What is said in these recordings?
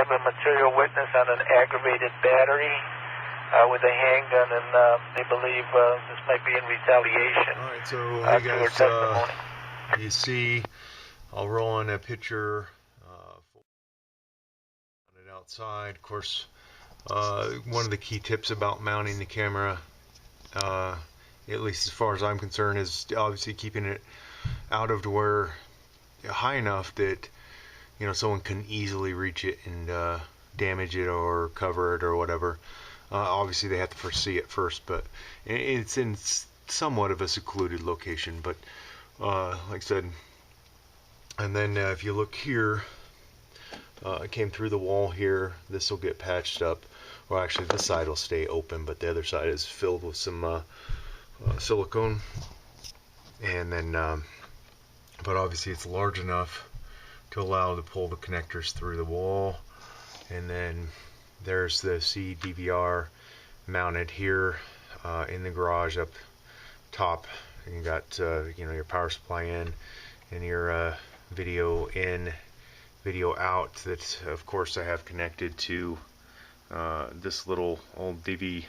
have a material witness on an aggravated battery with a handgun, and they believe this might be in retaliation. All right, so to her testimony. you see, I'll roll on a picture on it outside. Of course, one of the key tips about mounting the camera, at least as far as I'm concerned, is obviously keeping it out of where high enough that someone can easily reach it and damage it or cover it or whatever. Obviously they have to first see it first, but it's in somewhat of a secluded location. But like I said, and then if you look here, it came through the wall here. This will get patched up. Well, actually this side will stay open, but the other side is filled with some silicone. And then but obviously it's large enough to allow to pull the connectors through the wall. And then there's the C-DVR mounted here in the garage up top. And you got your power supply in and your video in, video out, that of course I have connected to this little old DVD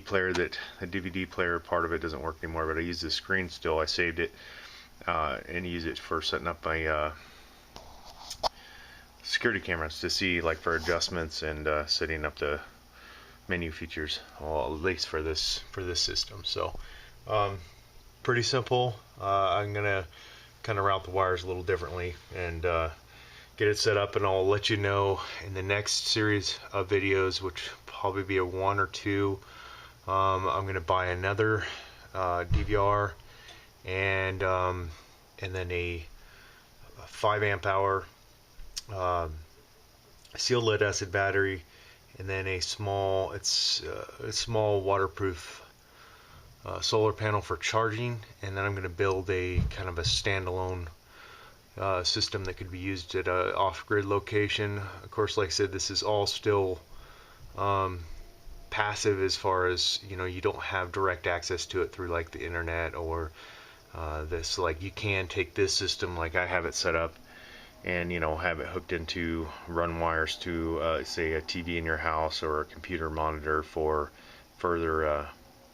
player. That the DVD player part of it doesn't work anymore, but I use the screen still. I saved it and use it for setting up my security cameras to see, like, for adjustments and setting up the menu features, well, at least for this system. So pretty simple. I'm gonna kind of route the wires a little differently and get it set up, and I'll let you know in the next series of videos, which probably be a 1 or 2. I'm gonna buy another DVR and then a 5 amp hour sealed lead acid battery, and then a small waterproof solar panel for charging. And then I'm going to build a kind of a standalone system that could be used at a off-grid location. Of course, like I said, this is all still passive, as far as you don't have direct access to it through like the internet or this. Like, you can take this system like I have it set up and have it hooked into run wires to say a TV in your house or a computer monitor for further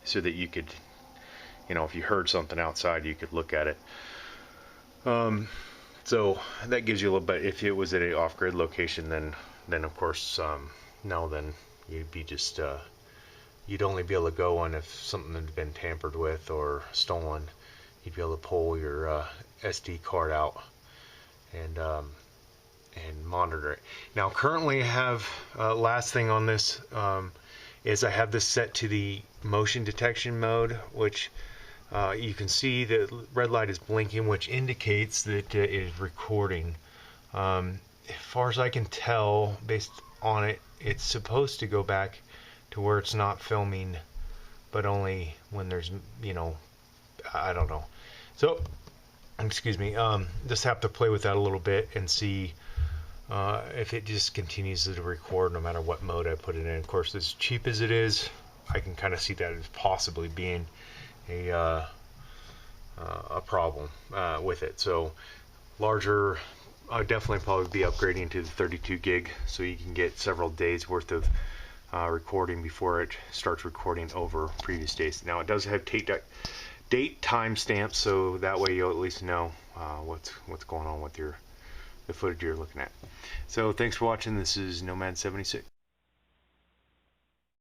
so that you could if you heard something outside, you could look at it. So that gives you a little bit. If it was at a off-grid location, then of course no, then you'd be just you'd only be able to go on if something had been tampered with or stolen. You'd be able to pull your SD card out and monitor it. Now currently I have last thing on this is I have this set to the motion detection mode, which you can see the red light is blinking, which indicates that it is recording. As far as I can tell, based on it, it's supposed to go back to where it's not filming, but only when there's I don't know. So excuse me, just have to play with that a little bit and see if it just continues to record no matter what mode I put it in. Of course, as cheap as it is, I can kind of see that as possibly being a problem with it. So larger, I'd definitely probably be upgrading to the 32 gig so you can get several days worth of recording before it starts recording over previous days. Now it does have date time stamps, so that way you'll at least know what's going on with the footage you're looking at. So thanks for watching. This is Nomad 76.